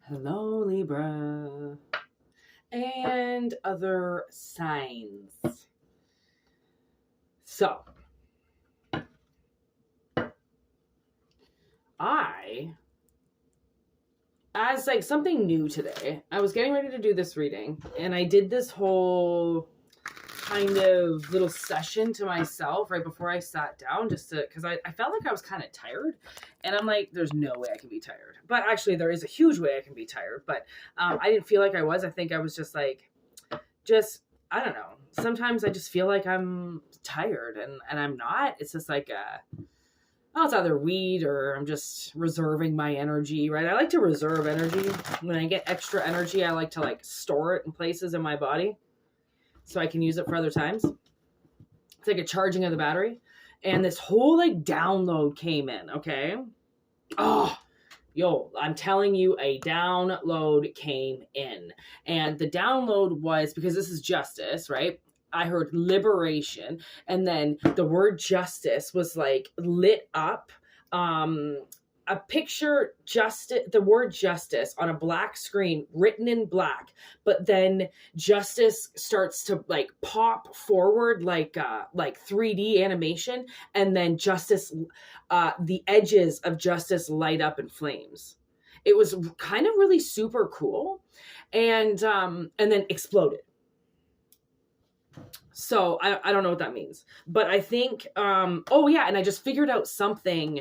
Hello, Libra, and other signs. So, as like something new today, I was getting ready to do this reading, and I did this whole kind of little session to myself right before I sat down, just to, because I felt like I was kind of tired, and I'm like, there's no way I can be tired. But actually, there is a huge way I can be tired, but I didn't feel like I was. I think I was just I don't know. Sometimes I just feel like I'm tired, and I'm not. It's just like it's either weed or I'm just reserving my energy, right? I like to reserve energy. When I get extra energy, I like to like store it in places in my body so I can use it for other times. It's like a charging of the battery. And this whole like download came in, okay? Oh, yo, I'm telling you, a download came in. And the download was, because this is justice, right? I heard liberation, and then the word justice was like lit up. A picture, the word justice on a black screen written in black, but then justice starts to like pop forward like 3D animation, and then justice, the edges of justice light up in flames. It was kind of really super cool, and then exploded. So I don't know what that means, but I think, oh yeah, and I just figured out something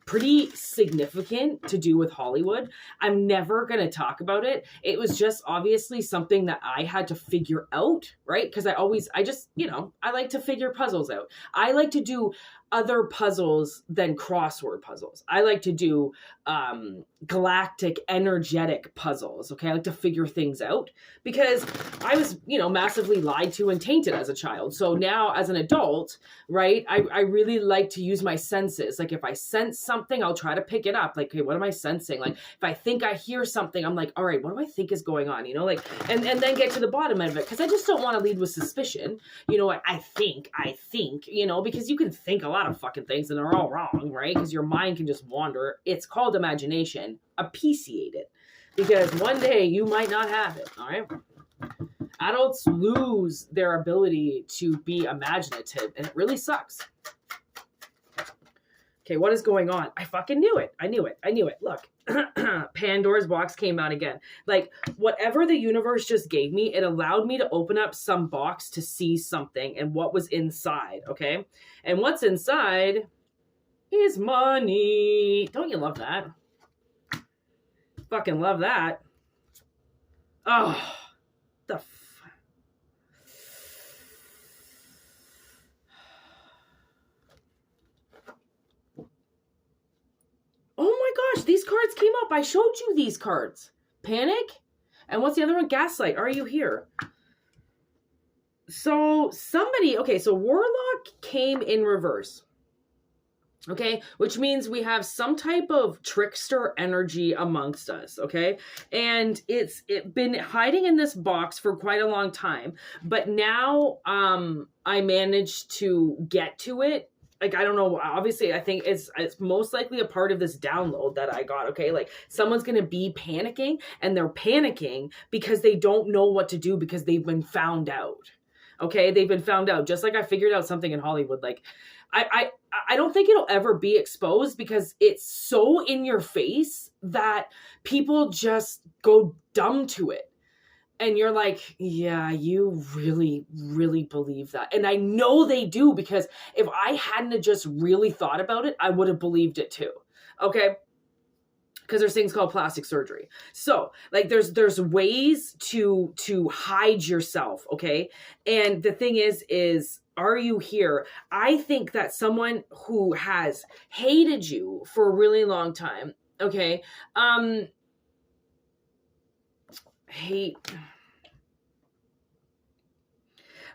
pretty significant to do with Hollywood. I'm never going to talk about it. It was just obviously something that I had to figure out, right? Because I just, I like to figure puzzles out. I like to do other puzzles than crossword puzzles. I like to do galactic energetic puzzles. Okay. I like to figure things out because I was, massively lied to and tainted as a child. So now as an adult, right, I really like to use my senses. Like if I sense something, I'll try to pick it up. Like, okay, what am I sensing? Like if I think I hear something, I'm like, all right, what do I think is going on? And then get to the bottom of it. Cause I just don't want to lead with suspicion. I think, because you can think a lot of fucking things and they're all wrong, right? Because your mind can just wander. It's called imagination. Appreciate it. Because one day you might not have it, all right? Adults lose their ability to be imaginative, and it really sucks. Okay, what is going on? I fucking knew it. I knew it. Look, Pandora's box came out again. Like, whatever the universe just gave me, it allowed me to open up some box to see something and what was inside, okay? And what's inside is money. Don't you love that? Fucking love that. Oh, the oh my gosh, these cards came up. I showed you these cards. Panic? And what's the other one? Gaslight. Are you here? So Warlock came in reverse. Okay, which means we have some type of trickster energy amongst us, okay? And it's been hiding in this box for quite a long time, but now I managed to get to it. Like, I don't know, obviously I think it's most likely a part of this download that I got, okay? Like someone's going to be panicking, and they're panicking because they don't know what to do because they've been found out. Okay, they've been found out. Just like I figured out something in Hollywood. Like I don't think it'll ever be exposed because it's so in your face that people just go dumb to it. And you're like, yeah, you really, really believe that. And I know they do, because if I hadn't just really thought about it, I would have believed it too. Okay? Because there's things called plastic surgery. So like there's ways to hide yourself, okay? And the thing is, are you here? I think that someone who has hated you for a really long time, okay? Hate.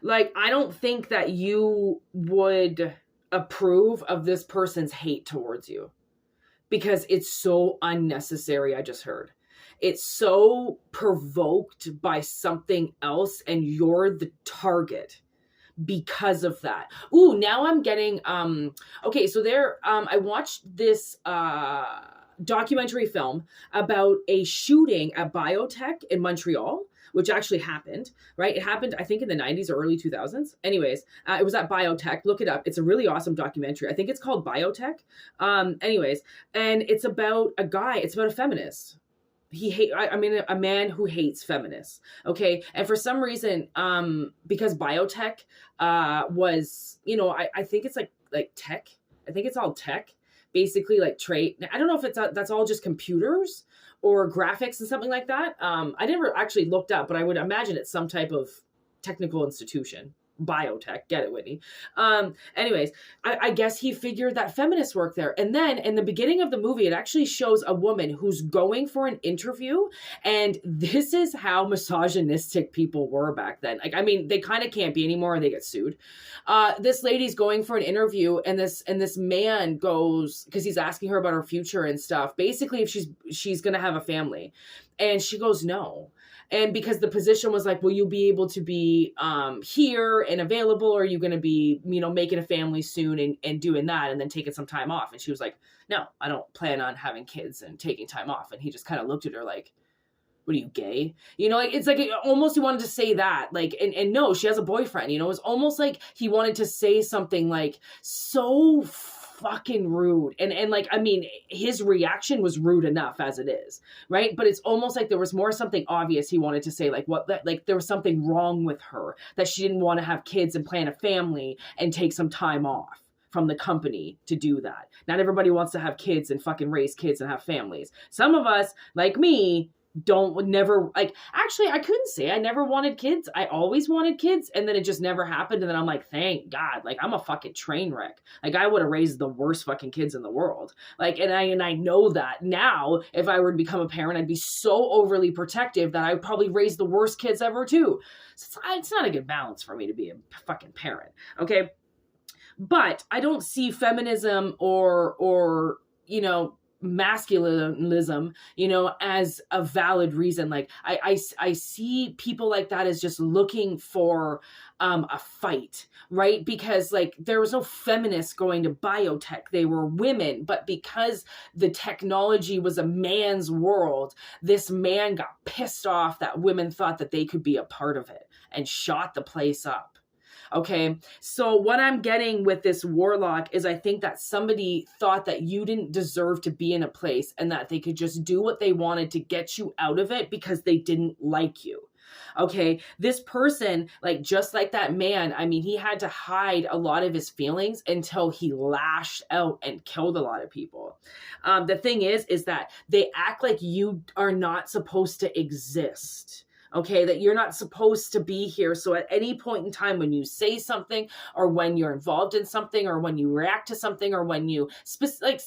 Like, I don't think that you would approve of this person's hate towards you, because it's so unnecessary. I just heard it's so provoked by something else, and you're the target because of that. Ooh, now I'm getting okay, so there I watched this documentary film about a shooting at biotech in Montreal, which actually happened, right? It happened, I think, in the 90s or early 2000s. Anyways, it was at biotech. Look it up. It's a really awesome documentary. I think it's called Biotech. Anyways, and it's about a guy. It's about a feminist. A man who hates feminists. Okay. And for some reason, because biotech was, I think it's like tech. I think it's all tech, basically like trade. I don't know if that's all just computers or graphics and something like that. I never actually looked up, but I would imagine it's some type of technical institution. Biotech, get it, Whitney. Anyways, I guess he figured that feminists work there. And then in the beginning of the movie, it actually shows a woman who's going for an interview. And this is how misogynistic people were back then. Like, I mean, they kind of can't be anymore, or they get sued. This lady's going for an interview, and this man goes, because he's asking her about her future and stuff, basically if she's gonna have a family. And she goes, no. And because the position was like, will you be able to be here and available, or are you going to be, making a family soon and doing that and then taking some time off? And she was like, no, I don't plan on having kids and taking time off. And he just kind of looked at her like, what are you, gay? It's like almost he wanted to say that, like, and no, she has a boyfriend, it's almost like he wanted to say something like so fucking rude. And like, I mean, his reaction was rude enough as it is, right? But it's almost like there was something obvious he wanted to say, like like there was something wrong with her, that she didn't want to have kids and plan a family and take some time off from the company to do that. Not everybody wants to have kids and fucking raise kids and have families. Some of us, like me, actually, I couldn't say I never wanted kids. I always wanted kids, and then it just never happened. And then I'm like, thank God, like, I'm a fucking train wreck. Like, I would have raised the worst fucking kids in the world. Like, and I know that now, if I were to become a parent, I'd be so overly protective that I would probably raise the worst kids ever too. So it's not a good balance for me to be a fucking parent. Okay. But I don't see feminism or masculinism, as a valid reason. Like I see people like that as just looking for a fight, right? Because like there was no feminists going to biotech. They were women, but because the technology was a man's world, this man got pissed off that women thought that they could be a part of it and shot the place up. Okay, so what I'm getting with this warlock is I think that somebody thought that you didn't deserve to be in a place and that they could just do what they wanted to get you out of it because they didn't like you. Okay, this person, like just like that man, I mean, he had to hide a lot of his feelings until he lashed out and killed a lot of people. The thing is that they act like you are not supposed to exist. Okay, that you're not supposed to be here. So at any point in time when you say something, or when you're involved in something, or when you react to something, or when you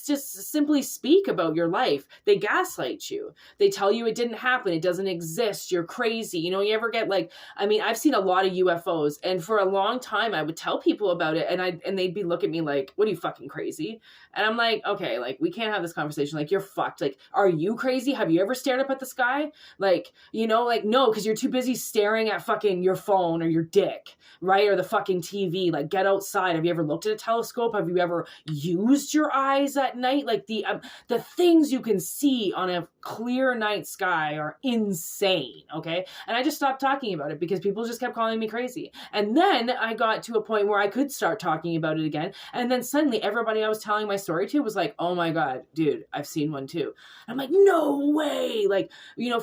just simply speak about your life, they gaslight you. They tell you it didn't happen. It doesn't exist. You're crazy. You ever get I've seen a lot of UFOs, and for a long time I would tell people about it, and they'd be looking at me like, what are you, fucking crazy? And I'm like, okay, like, we can't have this conversation. Like, you're fucked. Like, are you crazy? Have you ever stared up at the sky? Like, no, because you're too busy staring at fucking your phone or your dick, right? Or the fucking TV. Like, get outside. Have you ever looked at a telescope? Have you ever used your eyes at night? Like, the things you can see on a clear night sky are insane, okay? And I just stopped talking about it because people just kept calling me crazy. And then I got to a point where I could start talking about it again. And then suddenly everybody I was telling my story to was like, oh my God, dude, I've seen one too. I'm like, no way. Like,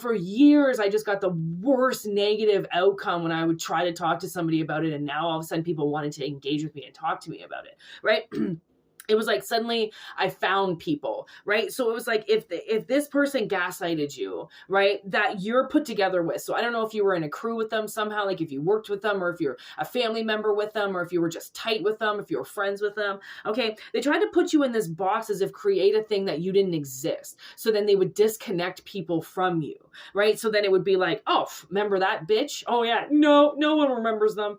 for years, I just got the worst negative outcome when I would try to talk to somebody about it. And now all of a sudden people wanted to engage with me and talk to me about it, right? It was like suddenly I found people, right? So it was like if this person gaslighted you, right, that you're put together with. So I don't know if you were in a crew with them somehow, like if you worked with them, or if you're a family member with them, or if you were just tight with them, if you were friends with them. Okay, they tried to put you in this box as if create a thing that you didn't exist. So then they would disconnect people from you, right? So then it would be like, oh, remember that bitch? Oh yeah, no one remembers them.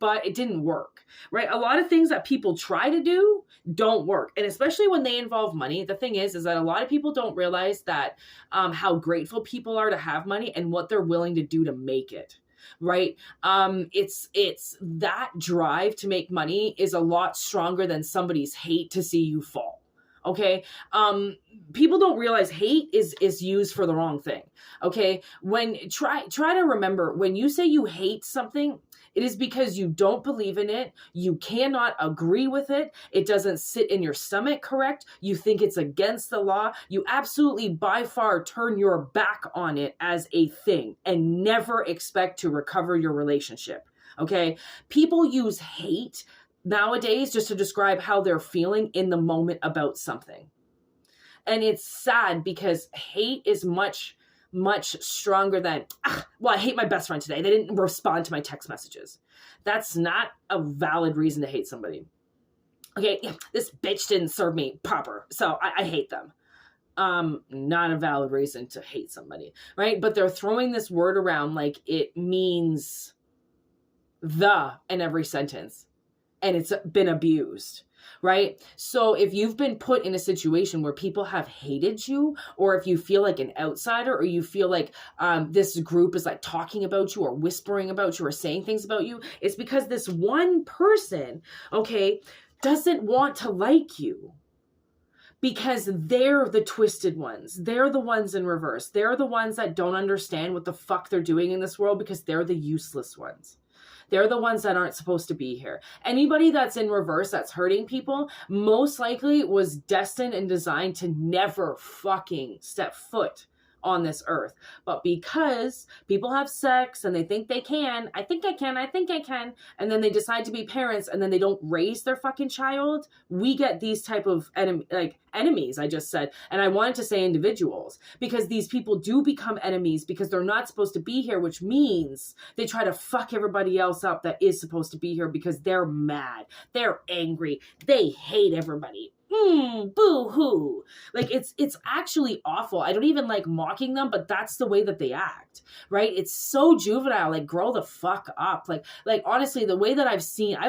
But it didn't work, right? A lot of things that people try to do don't work. And especially when they involve money, the thing is that a lot of people don't realize that how grateful people are to have money and what they're willing to do to make it. Right. It's that drive to make money is a lot stronger than somebody's hate to see you fall. Okay. People don't realize hate is used for the wrong thing. Okay. Try to remember, when you say you hate something, it is because you don't believe in it. You cannot agree with it. It doesn't sit in your stomach correct. You think it's against the law. You absolutely by far turn your back on it as a thing and never expect to recover your relationship. Okay. People use hate nowadays just to describe how they're feeling in the moment about something. And it's sad because hate is much stronger than, well, I hate my best friend today. They didn't respond to my text messages. That's not a valid reason to hate somebody. Okay, this bitch didn't serve me proper, so I hate them. Not a valid reason to hate somebody, right? But they're throwing this word around like it means the in every sentence, and it's been abused, right? So if you've been put in a situation where people have hated you, or if you feel like an outsider, or you feel like this group is like talking about you or whispering about you or saying things about you, it's because this one person, okay, doesn't want to like you. Because they're the twisted ones. They're the ones in reverse. They're the ones that don't understand what the fuck they're doing in this world, because they're the useless ones. They're the ones that aren't supposed to be here. Anybody that's in reverse, that's hurting people, most likely was destined and designed to never fucking step foot on this earth. But because people have sex and they think they can, I think I can, and then they decide to be parents and then they don't raise their fucking child, we get these type of enemies, I just said. And I wanted to say individuals, because these people do become enemies because they're not supposed to be here, which means they try to fuck everybody else up that is supposed to be here because they're mad, they're angry, they hate everybody. Boo-hoo. Like, it's actually awful. I don't even like mocking them, but that's the way that they act, right? It's so juvenile. Like, grow the fuck up. Like honestly, the way that I've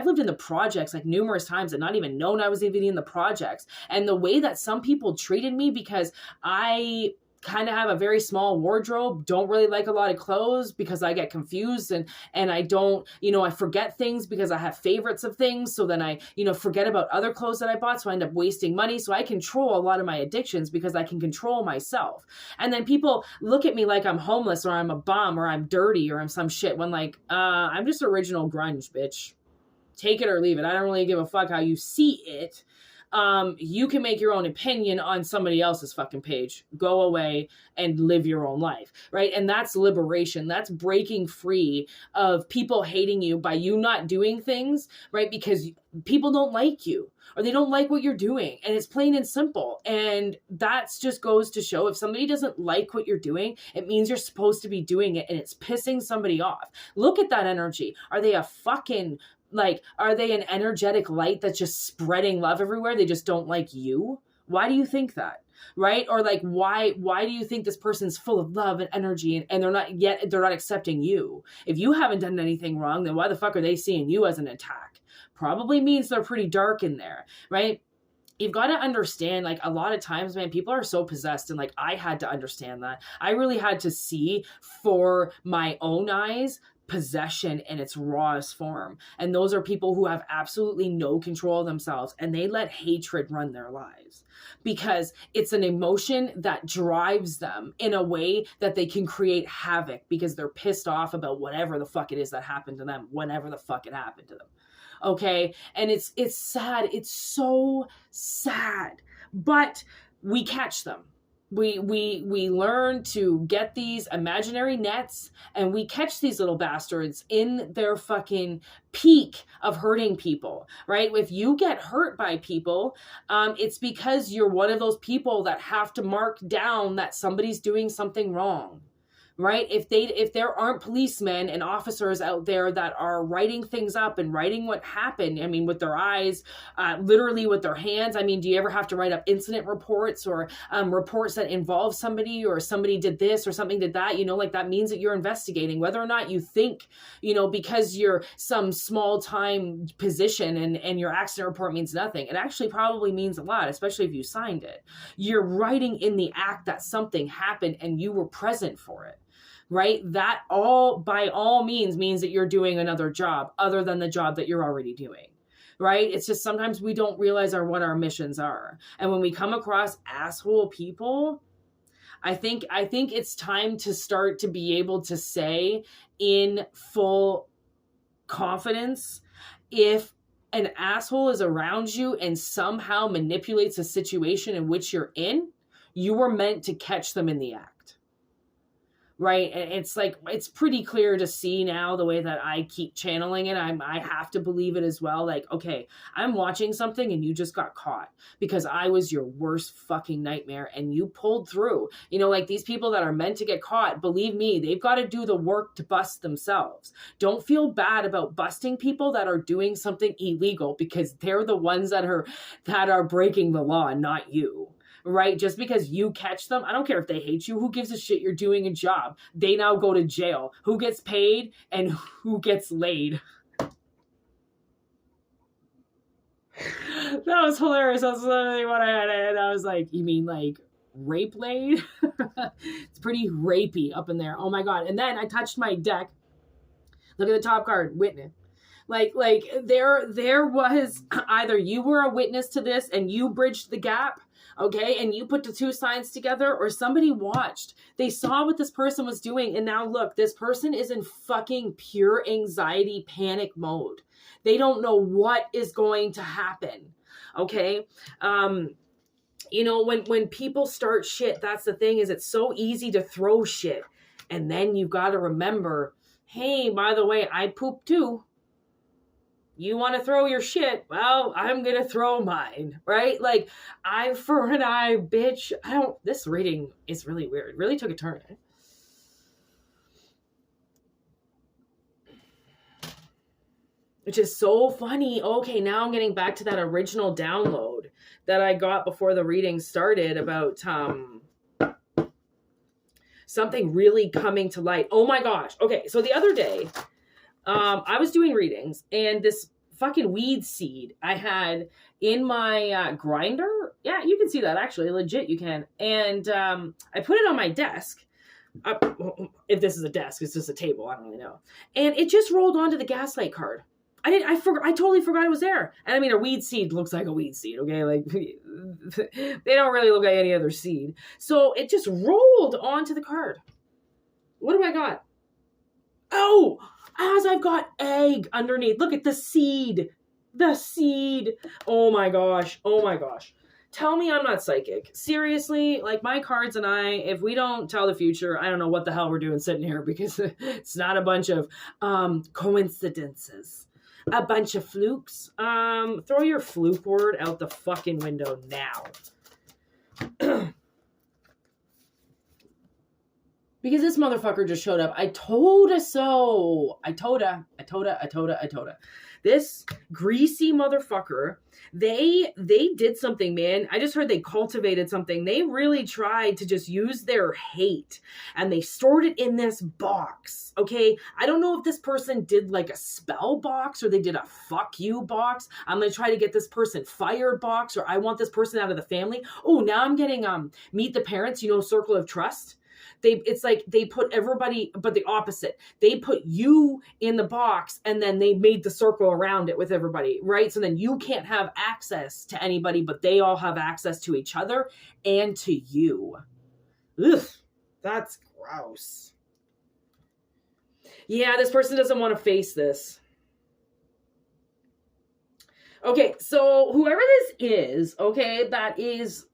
lived in the projects like numerous times and not even known I was even in the projects. And the way that some people treated me, because I kind of have a very small wardrobe, don't really like a lot of clothes because I get confused and I don't, I forget things because I have favorites of things. So then I, forget about other clothes that I bought. So I end up wasting money. So I control a lot of my addictions because I can control myself. And then people look at me like I'm homeless or I'm a bum or I'm dirty or I'm some shit, when I'm just original grunge, bitch. Take it or leave it. I don't really give a fuck how you see it. You can make your own opinion on somebody else's fucking page. Go away and live your own life, right? And that's liberation. That's breaking free of people hating you by you not doing things, right? Because people don't like you or they don't like what you're doing, and it's plain and simple. And that just goes to show, if somebody doesn't like what you're doing, it means you're supposed to be doing it, and it's pissing somebody off. Look at that energy. Are they are they an energetic light that's just spreading love everywhere? They just don't like you. Why do you think that? Right? Or why do you think this person's full of love and energy and they're not accepting you? If you haven't done anything wrong, then why the fuck are they seeing you as an attack? Probably means they're pretty dark in there, right? You've got to understand, a lot of times, man, people are so possessed, and I had to understand that. I really had to see for my own eyes possession in its rawest form. And those are people who have absolutely no control of themselves, and they let hatred run their lives because it's an emotion that drives them in a way that they can create havoc because they're pissed off about whatever the fuck it is that happened to them, whenever the fuck it happened to them. Okay. And it's sad. It's so sad, but we catch them. We learn to get these imaginary nets, and we catch these little bastards in their fucking peak of hurting people, right? If you get hurt by people, it's because you're one of those people that have to mark down that somebody's doing something wrong. Right? If there aren't policemen and officers out there that are writing things up and writing what happened, with their eyes, literally with their hands. Do you ever have to write up incident reports or reports that involve somebody, or somebody did this or something did that? That means that you're investigating whether or not you think, because you're some small time position and your accident report means nothing. It actually probably means a lot, especially if you signed it. You're writing in the act that something happened and you were present for it. Right? That by all means that you're doing another job other than the job that you're already doing. right? It's just sometimes we don't realize what our missions are. And when we come across asshole people, I think it's time to start to be able to say in full confidence, if an asshole is around you and somehow manipulates a situation in which you're in, you were meant to catch them in the act. Right? And it's like, it's pretty clear to see now the way that I keep channeling it. I have to believe it as well. Like, okay, I'm watching something and you just got caught because I was your worst fucking nightmare and you pulled through. You know, like these people that are meant to get caught, believe me, they've got to do the work to bust themselves. Don't feel bad about busting people that are doing something illegal, because they're the ones that are breaking the law, not you. Right? Just because you catch them, I don't care if they hate you. Who gives a shit? You're doing a job. They now go to jail. Who gets paid and who gets laid? That was hilarious. That's literally what I had. And I was like, you mean like rape laid? It's pretty rapey up in there. Oh my God. And then I touched my deck. Look at the top card, Whitney. Like there was either you were a witness to this and you bridged the gap, okay, and you put the two signs together, or somebody watched. They saw what this person was doing, and now look, this person is in fucking pure anxiety, panic mode. They don't know what is going to happen, okay? You know, when people start shit, that's the thing, is it's so easy to throw shit. And then you've got to remember, hey, by the way, I poop too. You want to throw your shit? Well, I'm going to throw mine, right? Like, eye for an eye, bitch. This reading is really weird. It really took a turn. Which is so funny. Okay, now I'm getting back to that original download that I got before the reading started about something really coming to light. Oh my gosh. Okay, so the other day, I was doing readings, and this fucking weed seed I had in my grinder. Yeah, you can see that, actually. Legit, you can. And I put it on my desk. If this is a desk, it's just a table. I don't really know. And it just rolled onto the gaslight card. I totally forgot it was there. And I mean, a weed seed looks like a weed seed, okay? Like, they don't really look like any other seed. So it just rolled onto the card. What do I got? Oh, as I've got egg underneath. Look at the seed. The seed. Oh my gosh. Oh my gosh. Tell me I'm not psychic. Seriously, like my cards and I, if we don't tell the future, I don't know what the hell we're doing sitting here, because it's not a bunch of coincidences. A bunch of flukes. Throw your fluke word out the fucking window now. Because this motherfucker just showed up. I told so. I told her. This greasy motherfucker, they did something, man. I just heard they cultivated something. They really tried to just use their hate, and they stored it in this box, okay? I don't know if this person did like a spell box, or they did a fuck you box. I'm going to try to get this person fired box, or I want this person out of the family. Oh, now I'm getting meet the parents, circle of trust. It's like they put everybody, but the opposite. They put you in the box, and then they made the circle around it with everybody, right? So then you can't have access to anybody, but they all have access to each other and to you. Ugh, that's gross. Yeah, this person doesn't want to face this. Okay, so whoever this is, okay, that is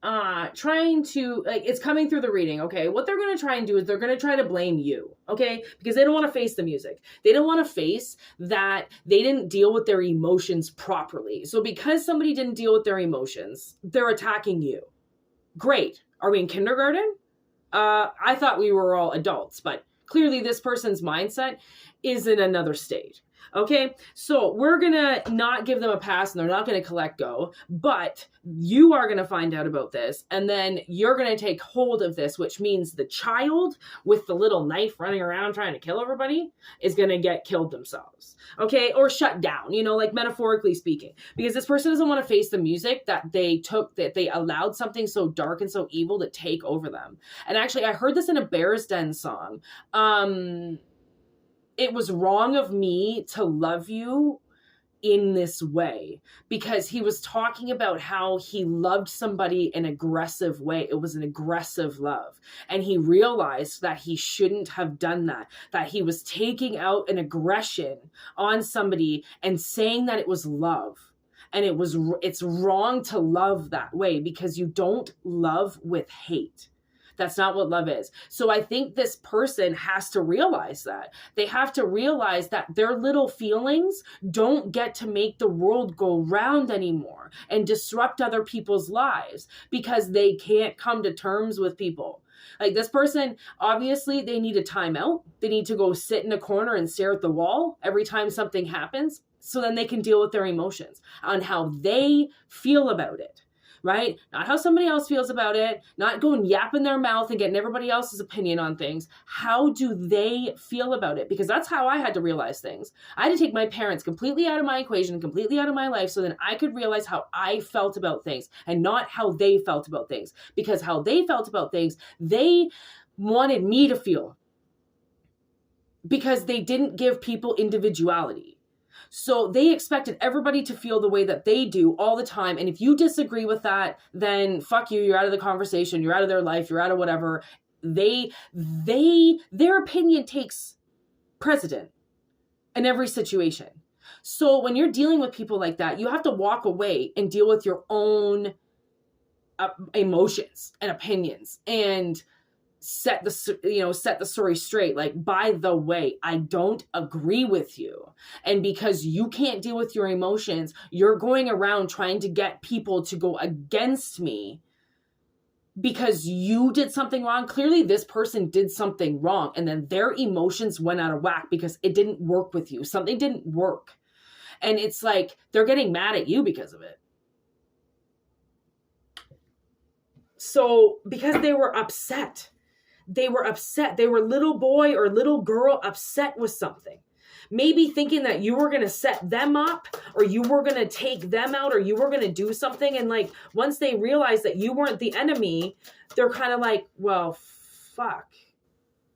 trying to, like, it's coming through the reading, okay, what they're going to try and do is they're going to try to blame you, okay, because they don't want to face the music. They don't want to face that they didn't deal with their emotions properly. So because somebody didn't deal with their emotions, they're attacking you. Great. Are we in kindergarten? I thought we were all adults, but clearly this person's mindset is in another state. Okay, so we're going to not give them a pass, and they're not going to collect go, but you are going to find out about this, and then you're going to take hold of this, which means the child with the little knife running around trying to kill everybody is going to get killed themselves, okay, or shut down, like metaphorically speaking, because this person doesn't want to face the music that they took, that they allowed something so dark and so evil to take over them. And actually, I heard this in a Bears Den song. It was wrong of me to love you in this way, because he was talking about how he loved somebody in an aggressive way. It was an aggressive love. And he realized that he shouldn't have done that he was taking out an aggression on somebody and saying that it was love. And it's wrong to love that way, because you don't love with hate. That's not what love is. So I think this person has to realize that. They have to realize that their little feelings don't get to make the world go round anymore and disrupt other people's lives, because they can't come to terms with people. Like this person, obviously they need a timeout. They need to go sit in a corner and stare at the wall every time something happens, so then they can deal with their emotions on how they feel about it. Right? Not how somebody else feels about it, not going yapping their mouth and getting everybody else's opinion on things. How do they feel about it? Because that's how I had to realize things. I had to take my parents completely out of my equation, completely out of my life, so then I could realize how I felt about things and not how they felt about things. Because how they felt about things, they wanted me to feel, because they didn't give people individuality. So they expected everybody to feel the way that they do all the time. And if you disagree with that, then fuck you, you're out of the conversation, you're out of their life, you're out of whatever. Their opinion takes precedent in every situation. So when you're dealing with people like that, you have to walk away and deal with your own emotions and opinions and set the story straight. Like, by the way, I don't agree with you. And because you can't deal with your emotions, you're going around trying to get people to go against me because you did something wrong. Clearly this person did something wrong, and then their emotions went out of whack because it didn't work with you. Something didn't work. And it's like they're getting mad at you because of it. So because they were upset. They were little boy or little girl upset with something. Maybe thinking that you were going to set them up, or you were going to take them out, or you were going to do something. And like, once they realized that you weren't the enemy, they're kind of like, well, fuck.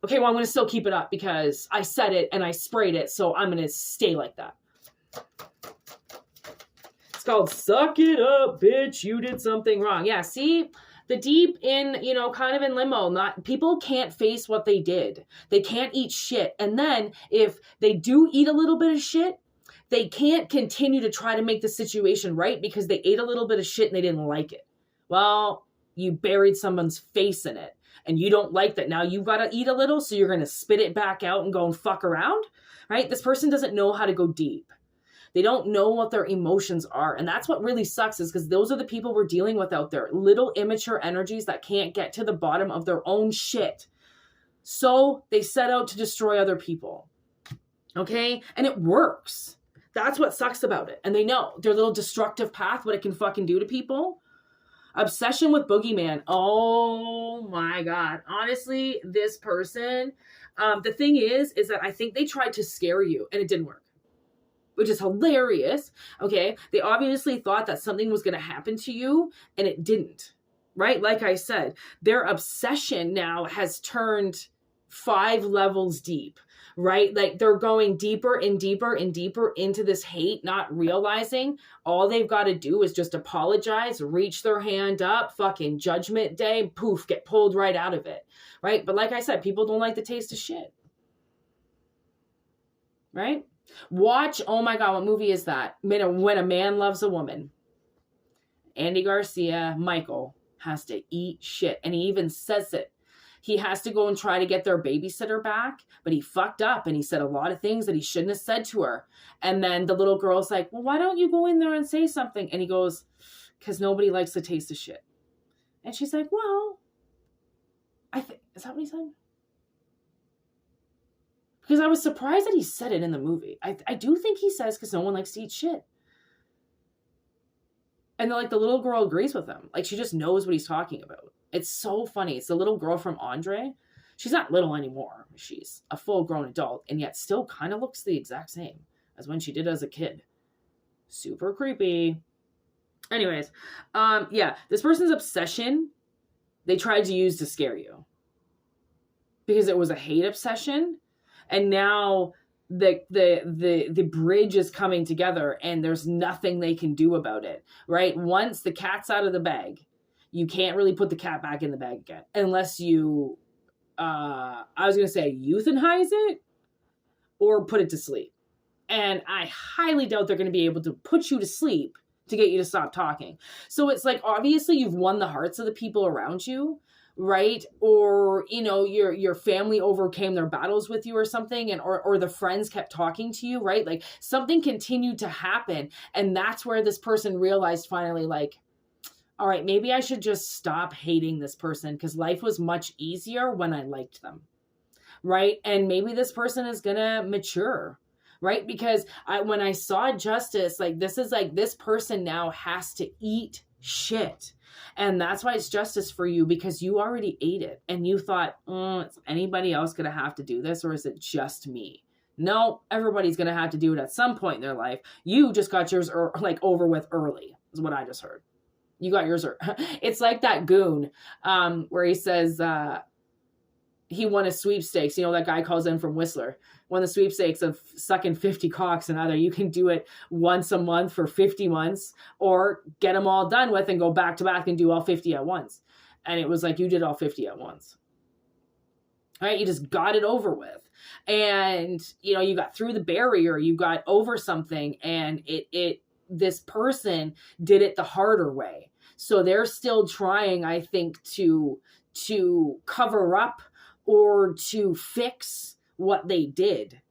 Okay, well, I'm going to still keep it up because I said it and I sprayed it. So I'm going to stay like that. It's called suck it up, bitch. You did something wrong. Yeah, see? The deep in, kind of in limbo. People can't face what they did. They can't eat shit. And then if they do eat a little bit of shit, they can't continue to try to make the situation right because they ate a little bit of shit and they didn't like it. Well, you buried someone's face in it and you don't like that. Now you've got to eat a little, so you're going to spit it back out and go and fuck around, right? This person doesn't know how to go deep. They don't know what their emotions are. And that's what really sucks, is because those are the people we're dealing with out there. Little immature energies that can't get to the bottom of their own shit. So they set out to destroy other people. Okay? And it works. That's what sucks about it. And they know their little destructive path, what it can fucking do to people. Obsession with boogeyman. Oh my God. Honestly, this person, the thing is that I think they tried to scare you and it didn't work, which is hilarious. Okay. They obviously thought that something was going to happen to you and it didn't, right? Like I said, their obsession now has turned 5 levels deep, right? Like they're going deeper and deeper and deeper into this hate, not realizing all they've got to do is just apologize, reach their hand up, fucking judgment day, poof, get pulled right out of it, right? But like I said, people don't like the taste of shit, right? Watch, oh my God, what movie is that? When a Man Loves a Woman. Andy Garcia, Michael, has to eat shit. And he even says it. He has to go and try to get their babysitter back, but he fucked up and he said a lot of things that he shouldn't have said to her. And then the little girl's like, well, why don't you go in there and say something? And he goes, because nobody likes the taste of shit. And she's like, well, is that what he said? Because I was surprised that he said it in the movie. I do think he says because no one likes to eat shit. And the little girl agrees with him. Like, she just knows what he's talking about. It's so funny. It's the little girl from Andre. She's not little anymore. She's a full-grown adult, and yet still kind of looks the exact same as when she did as a kid. Super creepy. Anyways, yeah, this person's obsession, they tried to use to scare you. Because it was a hate obsession. And now the bridge is coming together and there's nothing they can do about it, right? Once the cat's out of the bag, you can't really put the cat back in the bag again unless you, I was going to say euthanize it or put it to sleep. And I highly doubt they're going to be able to put you to sleep to get you to stop talking. So it's like, obviously you've won the hearts of the people around you, right? Or, you know, your family overcame their battles with you or something, and or the friends kept talking to you, right? Like something continued to happen. And that's where this person realized finally, like, all right, maybe I should just stop hating this person because life was much easier when I liked them, right? And maybe this person is gonna mature, right? Because when I saw justice, like this is like, this person now has to eat shit. And that's why it's justice for you, because you already ate it and you thought, is anybody else gonna have to do this, or is it just me? No, everybody's gonna have to do it at some point in their life. You just got yours like over with early, is what I just heard. You got yours. It's like that goon where he says he won a sweepstakes. You know, that guy calls in from Whistler. Won the sweepstakes of sucking 50 cocks, and either you can do it once a month for 50 months or get them all done with and go back to back and do all 50 at once. And it was like, you did all 50 at once. Right? You just got it over with. And, you know, you got through the barrier, you got over something, and this person did it the harder way. So they're still trying, I think, to cover up or to fix what they did,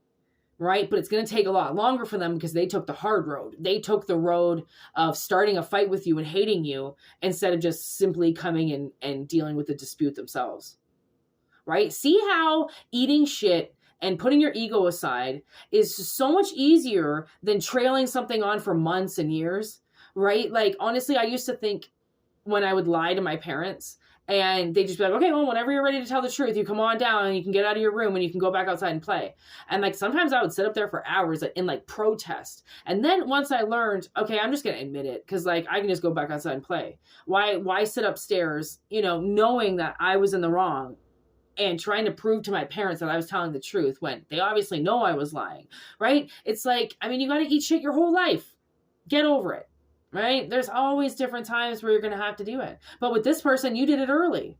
right? But it's going to take a lot longer for them because they took the hard road. They took the road of starting a fight with you and hating you instead of just simply coming in and dealing with the dispute themselves, right? See how eating shit and putting your ego aside is so much easier than trailing something on for months and years, right? Like, honestly, I used to think when I would lie to my parents and they'd just be like, okay, well, whenever you're ready to tell the truth, you come on down and you can get out of your room and you can go back outside and play. And like, sometimes I would sit up there for hours in like protest. And then once I learned, okay, I'm just going to admit it, because like, I can just go back outside and play. Why sit upstairs, you know, knowing that I was in the wrong and trying to prove to my parents that I was telling the truth when they obviously know I was lying, right? It's like, I mean, you got to eat shit your whole life. Get over it, right? There's always different times where you're going to have to do it. But with this person, you did it early.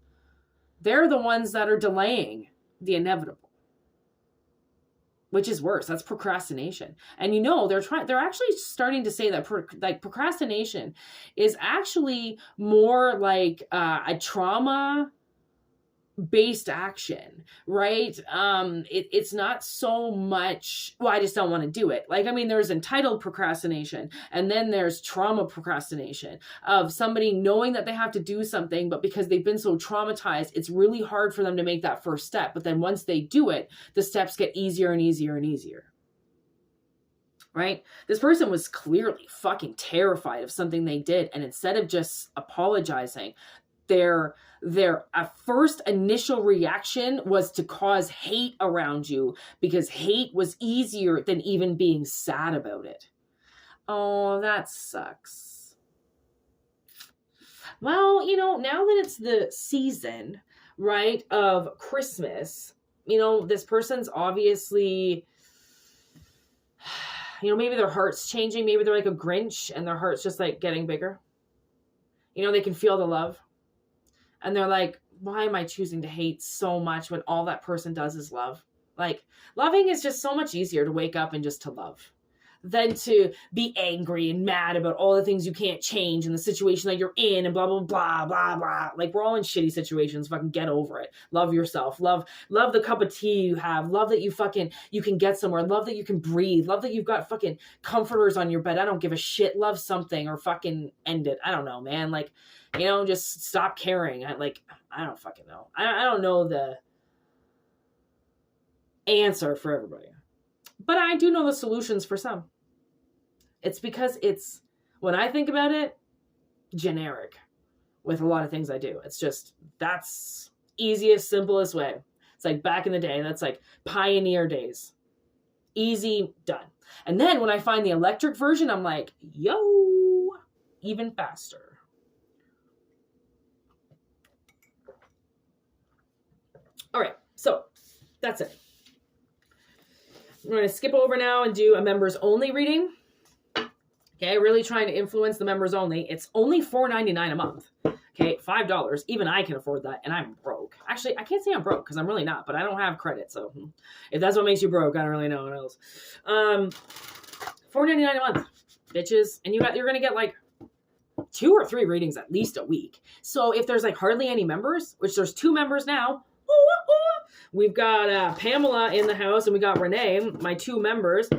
They're the ones that are delaying the inevitable, which is worse. That's procrastination. And you know, they're actually starting to say that procrastination is actually more like a trauma based action, right? It's not so much, well, I just don't want to do it. Like, I mean, there's entitled procrastination, and then there's trauma procrastination of somebody knowing that they have to do something, but because they've been so traumatized, it's really hard for them to make that first step. But then once they do it, the steps get easier and easier and easier. Right? This person was clearly fucking terrified of something they did, and instead of just apologizing, their first initial reaction was to cause hate around you, because hate was easier than even being sad about it. Oh, that sucks. Well, you know, now that it's the season, right, of Christmas, you know, this person's obviously, you know, maybe their heart's changing. Maybe they're like a Grinch and their heart's just like getting bigger. You know, they can feel the love. And they're like, why am I choosing to hate so much when all that person does is love? Like, loving is just so much easier to wake up and just to love than to be angry and mad about all the things you can't change and the situation that you're in and blah, blah, blah, blah, blah. Like, we're all in shitty situations. Fucking get over it. Love yourself. Love the cup of tea you have. Love that you can get somewhere. Love that you can breathe. Love that you've got fucking comforters on your bed. I don't give a shit. Love something, or fucking end it. I don't know, man. Like, you know, just stop caring. I don't fucking know. I don't know the answer for everybody. But I do know the solutions for some. It's because it's, when I think about it, generic with a lot of things I do. It's just, that's easiest, simplest way. It's like back in the day, that's like pioneer days. Easy, done. And then when I find the electric version, I'm like, yo, even faster. All right, so that's it. I'm going to skip over now and do a members only reading. Okay, really trying to influence the members only. It's only $4.99 a month. Okay, $5. Even I can afford that, and I'm broke. Actually, I can't say I'm broke because I'm really not, but I don't have credit. So if that's what makes you broke, I don't really know what else. $4.99 a month, bitches, and you're gonna get like 2 or 3 readings at least a week. So if there's like hardly any members, which there's 2 members now. We've got Pamela in the house, and we got Renee, my 2 members.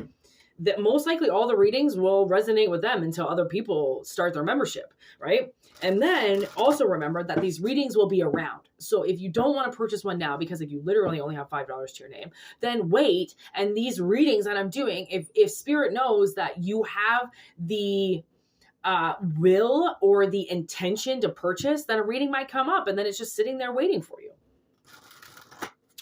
That most likely all the readings will resonate with them until other people start their membership, right? And then also remember that these readings will be around. So if you don't want to purchase one now, because if you literally only have $5 to your name, then wait. And these readings that I'm doing, if Spirit knows that you have the will or the intention to purchase, then a reading might come up, and then it's just sitting there waiting for you.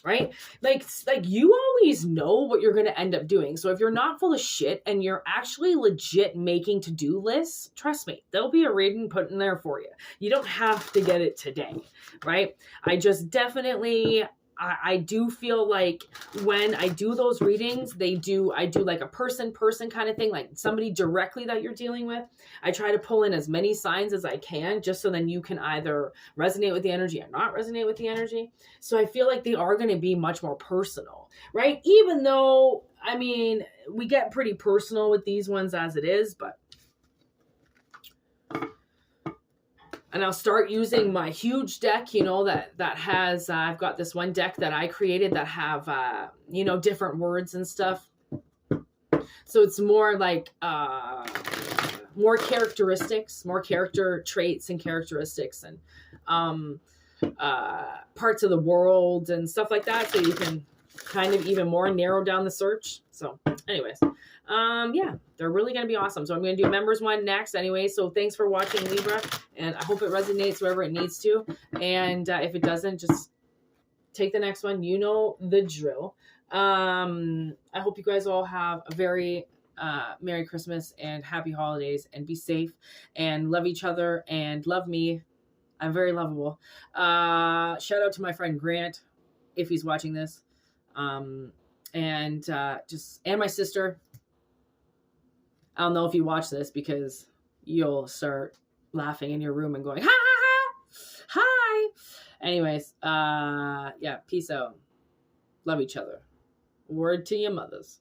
Right? Like you always know what you're going to end up doing. So if you're not full of shit and you're actually legit making to-do lists, trust me, there'll be a reading put in there for you. You don't have to get it today, right? I just definitely, I do feel like when I do those readings, I do like a person kind of thing, like somebody directly that you're dealing with. I try to pull in as many signs as I can, just so then you can either resonate with the energy or not resonate with the energy. So I feel like they are going to be much more personal, right? Even though, I mean, we get pretty personal with these ones as it is, but and I'll start using my huge deck, that has, I've got this one deck that I created that have, different words and stuff. So it's more like, more characteristics, more character traits and characteristics and, parts of the world and stuff like that. So you can kind of even more narrow down the search. So anyways, yeah, they're really going to be awesome. So I'm going to do members one next anyway. So thanks for watching, Libra, and I hope it resonates wherever it needs to. And if it doesn't, just take the next one. You know the drill. I hope you guys all have a very Merry Christmas and Happy Holidays, and be safe and love each other and love me. I'm very lovable. Shout out to my friend Grant, if he's watching this. And my sister. I don't know if you watch this because you'll start laughing in your room and going, ha ha ha, hi. Anyways, yeah, peace out. Love each other. Word to your mothers.